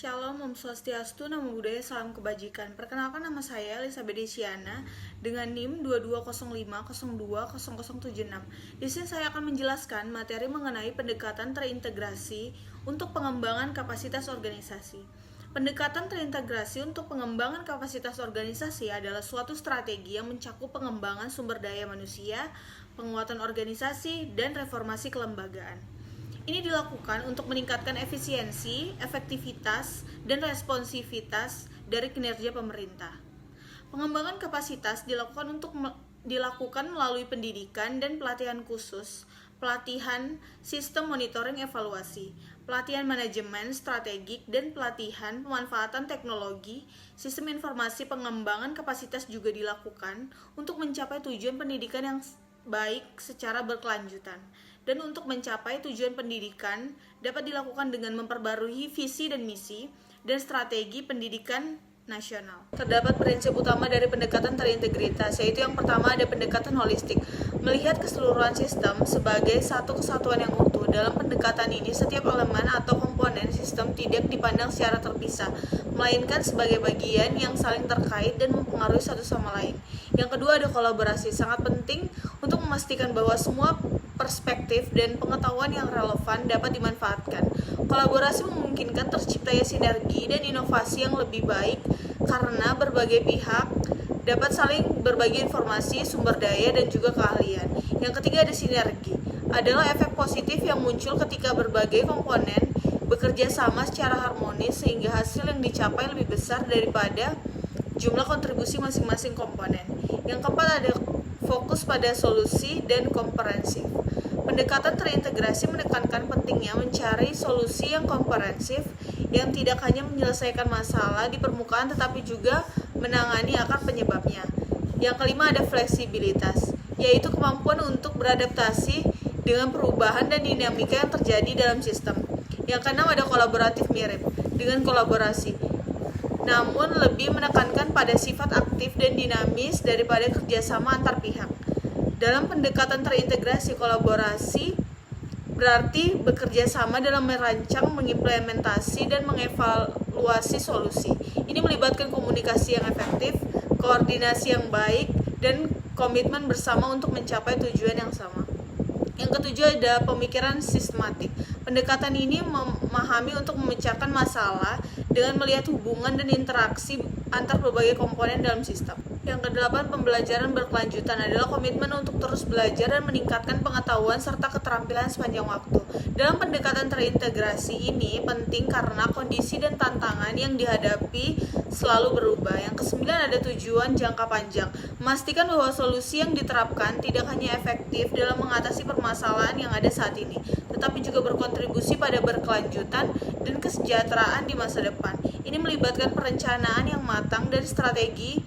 Shalom, Om Swastiastu, Namo Buddhaya, Salam Kebajikan. Perkenalkan, nama saya Elizabeth Desiana dengan NIM 2205020076. Di sini saya akan menjelaskan materi mengenai pendekatan terintegrasi untuk pengembangan kapasitas organisasi. Pendekatan terintegrasi untuk pengembangan kapasitas organisasi adalah suatu strategi yang mencakup pengembangan sumber daya manusia, penguatan organisasi, dan reformasi kelembagaan. Ini dilakukan untuk meningkatkan efisiensi, efektivitas, dan responsivitas dari kinerja pemerintah. Pengembangan kapasitas dilakukan melalui pendidikan dan pelatihan khusus, pelatihan sistem monitoring evaluasi, pelatihan manajemen strategik, dan pelatihan pemanfaatan teknologi. Sistem informasi pengembangan kapasitas juga dilakukan untuk mencapai tujuan pendidikan yang baik secara berkelanjutan. Dan untuk mencapai tujuan pendidikan dapat dilakukan dengan memperbarui visi dan misi dan strategi pendidikan nasional. Terdapat prinsip utama dari pendekatan terintegritas, yaitu yang pertama ada pendekatan holistik, melihat keseluruhan sistem sebagai satu kesatuan yang utuh. Dalam pendekatan ini, setiap elemen atau komponen sistem tidak dipandang secara terpisah, melainkan sebagai bagian yang saling terkait dan mempengaruhi satu sama lain. Yang kedua ada kolaborasi, sangat penting untuk memastikan bahwa semua perspektif dan pengetahuan yang relevan dapat dimanfaatkan. Kolaborasi memungkinkan terciptanya sinergi dan inovasi yang lebih baik karena berbagai pihak dapat saling berbagi informasi, sumber daya, dan juga keahlian. Yang ketiga ada sinergi, adalah efek positif yang muncul ketika berbagai komponen bekerja sama secara harmonis sehingga hasil yang dicapai lebih besar daripada jumlah kontribusi masing-masing komponen. Yang keempat ada fokus pada solusi dan komprehensif. Pendekatan terintegrasi menekankan pentingnya mencari solusi yang komprehensif yang tidak hanya menyelesaikan masalah di permukaan tetapi juga menangani akar penyebabnya. Yang kelima ada fleksibilitas, yaitu kemampuan untuk beradaptasi dengan perubahan dan dinamika yang terjadi dalam sistem. Yang keenam ada kolaboratif mirip dengan kolaborasi, namun lebih menekankan pada sifat aktif dan dinamis daripada kerjasama antar pihak. Dalam pendekatan terintegrasi, kolaborasi berarti bekerja sama dalam merancang, mengimplementasi, dan mengevaluasi solusi. Ini melibatkan komunikasi yang efektif, koordinasi yang baik, dan komitmen bersama untuk mencapai tujuan yang sama. Yang ketujuh ada pemikiran sistematik. Pendekatan ini memahami untuk memecahkan masalah dengan melihat hubungan dan interaksi antar berbagai komponen dalam sistem. Yang kedelapan, pembelajaran berkelanjutan adalah komitmen untuk terus belajar dan meningkatkan pengetahuan serta keterampilan sepanjang waktu. Dalam pendekatan terintegrasi ini penting karena kondisi dan tantangan yang dihadapi selalu berubah. Yang kesembilan ada tujuan jangka panjang, memastikan bahwa solusi yang diterapkan tidak hanya efektif dalam mengatasi permasalahan yang ada saat ini, tetapi juga berkontribusi pada berkelanjutan dan kesejahteraan di masa depan. Ini melibatkan perencanaan yang matang dan strategi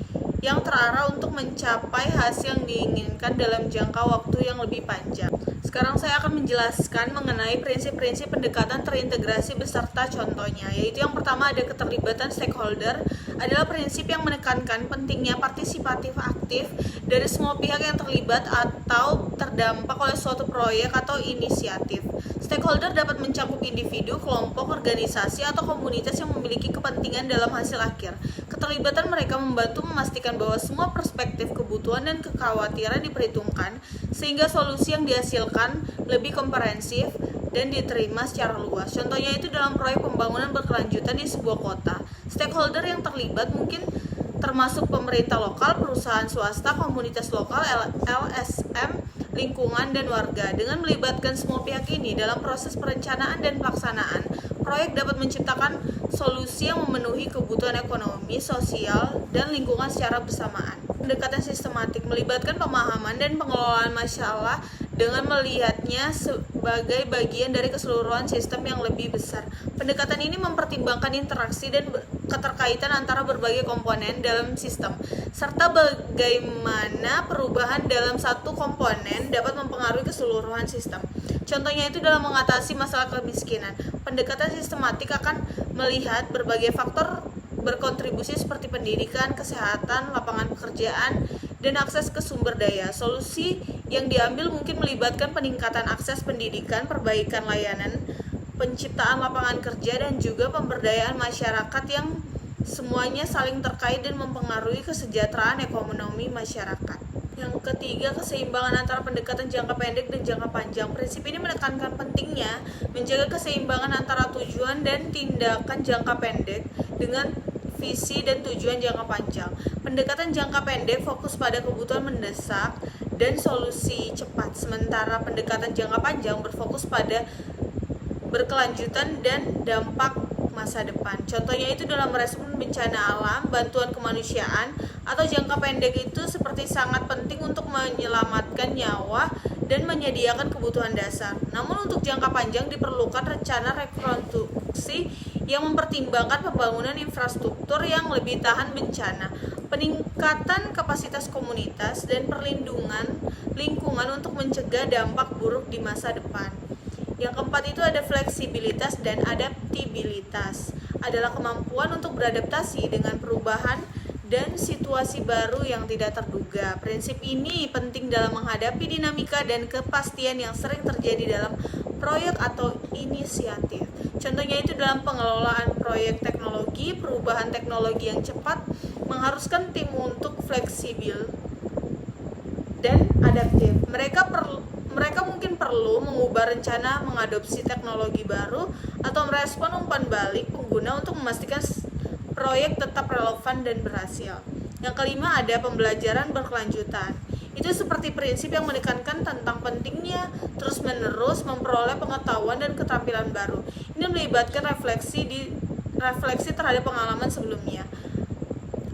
yang terarah untuk mencapai hasil yang diinginkan dalam jangka waktu yang lebih panjang. Sekarang saya akan menjelaskan mengenai prinsip-prinsip pendekatan terintegrasi beserta contohnya, yaitu yang pertama ada keterlibatan stakeholder, adalah prinsip yang menekankan pentingnya partisipatif aktif dari semua pihak yang terlibat atau terdampak oleh suatu proyek atau inisiatif. Stakeholder dapat mencakup individu, kelompok, organisasi, atau komunitas yang memiliki kepentingan dalam hasil akhir. Keterlibatan mereka membantu memastikan bahwa semua perspektif, kebutuhan, dan kekhawatiran diperhitungkan sehingga solusi yang dihasilkan lebih komprehensif dan diterima secara luas. Contohnya itu dalam proyek pembangunan berkelanjutan di sebuah kota. Stakeholder yang terlibat mungkin termasuk pemerintah lokal, perusahaan swasta, komunitas lokal, LSM, lingkungan, dan warga. Dengan melibatkan semua pihak ini dalam proses perencanaan dan pelaksanaan, proyek dapat menciptakan solusi yang memenuhi kebutuhan ekonomi, sosial, dan lingkungan secara bersamaan. Pendekatan sistematik melibatkan pemahaman dan pengelolaan masalah dengan melihatnya sebagai bagian dari keseluruhan sistem yang lebih besar. Pendekatan ini mempertimbangkan interaksi dan keterkaitan antara berbagai komponen dalam sistem, serta bagaimana perubahan dalam satu komponen dapat mempengaruhi keseluruhan sistem. Contohnya itu dalam mengatasi masalah kemiskinan. Pendekatan sistematik akan melihat berbagai faktor berkontribusi seperti pendidikan, kesehatan, lapangan pekerjaan, dan akses ke sumber daya. Solusi yang diambil mungkin melibatkan peningkatan akses pendidikan, perbaikan layanan penciptaan lapangan kerja, dan juga pemberdayaan masyarakat yang semuanya saling terkait dan mempengaruhi kesejahteraan ekonomi masyarakat. Yang ketiga, keseimbangan antara pendekatan jangka pendek dan jangka panjang. Prinsip ini menekankan pentingnya menjaga keseimbangan antara tujuan dan tindakan jangka pendek dengan visi dan tujuan jangka panjang. Pendekatan jangka pendek fokus pada kebutuhan mendesak dan solusi cepat, sementara pendekatan jangka panjang berfokus pada berkelanjutan dan dampak masa depan. Contohnya itu dalam merespon bencana alam, bantuan kemanusiaan, atau jangka pendek itu seperti sangat penting untuk menyelamatkan nyawa dan menyediakan kebutuhan dasar. Namun untuk jangka panjang diperlukan rencana rekonstruksi yang mempertimbangkan pembangunan infrastruktur yang lebih tahan bencana, peningkatan kapasitas komunitas, dan perlindungan lingkungan untuk mencegah dampak buruk di masa depan. Yang keempat itu ada fleksibilitas dan adaptabilitas. Adalah kemampuan untuk beradaptasi dengan perubahan dan situasi baru yang tidak terduga. Prinsip ini penting dalam menghadapi dinamika dan kepastian yang sering terjadi dalam proyek atau inisiatif. Contohnya itu dalam pengelolaan proyek teknologi, perubahan teknologi yang cepat mengharuskan tim untuk fleksibel dan adaptif. Mereka mungkin perlu mengubah rencana mengadopsi teknologi baru atau merespon umpan balik pengguna untuk memastikan proyek tetap relevan dan berhasil. Yang kelima ada pembelajaran berkelanjutan. Itu seperti prinsip yang menekankan tentang pentingnya terus-menerus memperoleh pengetahuan dan keterampilan baru. Ini melibatkan refleksi terhadap pengalaman sebelumnya,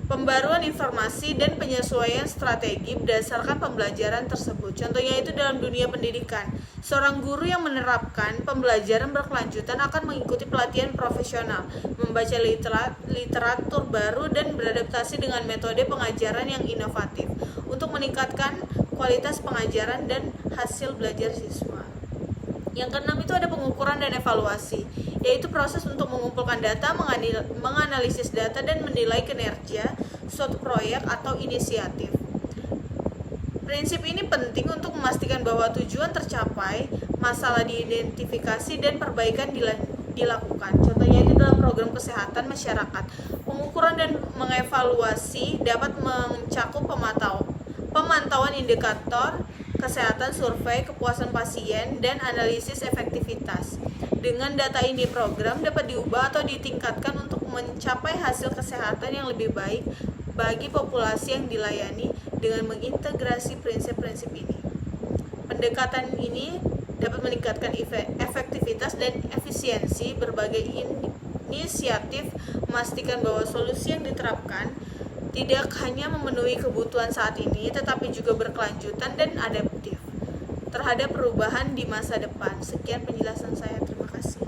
pembaruan informasi, dan penyesuaian strategi berdasarkan pembelajaran tersebut. Contohnya itu dalam dunia pendidikan. Seorang guru yang menerapkan pembelajaran berkelanjutan akan mengikuti pelatihan profesional, membaca literatur baru, dan beradaptasi dengan metode pengajaran yang inovatif untuk meningkatkan kualitas pengajaran dan hasil belajar siswa. Yang keenam itu ada pengukuran dan evaluasi, yaitu proses untuk mengumpulkan data, menganalisis data, dan menilai kinerja suatu proyek atau inisiatif. Prinsip ini penting untuk memastikan bahwa tujuan tercapai, masalah diidentifikasi, dan perbaikan dilakukan. Contohnya itu dalam program kesehatan masyarakat. Pengukuran dan mengevaluasi dapat mencakup pemantauan indikator kesehatan, survei kepuasan pasien, dan analisis efektivitas. Dengan data ini, program dapat diubah atau ditingkatkan untuk mencapai hasil kesehatan yang lebih baik bagi populasi yang dilayani dengan mengintegrasi prinsip-prinsip ini. Pendekatan ini dapat meningkatkan efektivitas dan efisiensi berbagai inisiatif, memastikan bahwa solusi yang diterapkan tidak hanya memenuhi kebutuhan saat ini, tetapi juga berkelanjutan dan adaptif terhadap perubahan di masa depan. Sekian penjelasan saya, terima kasih.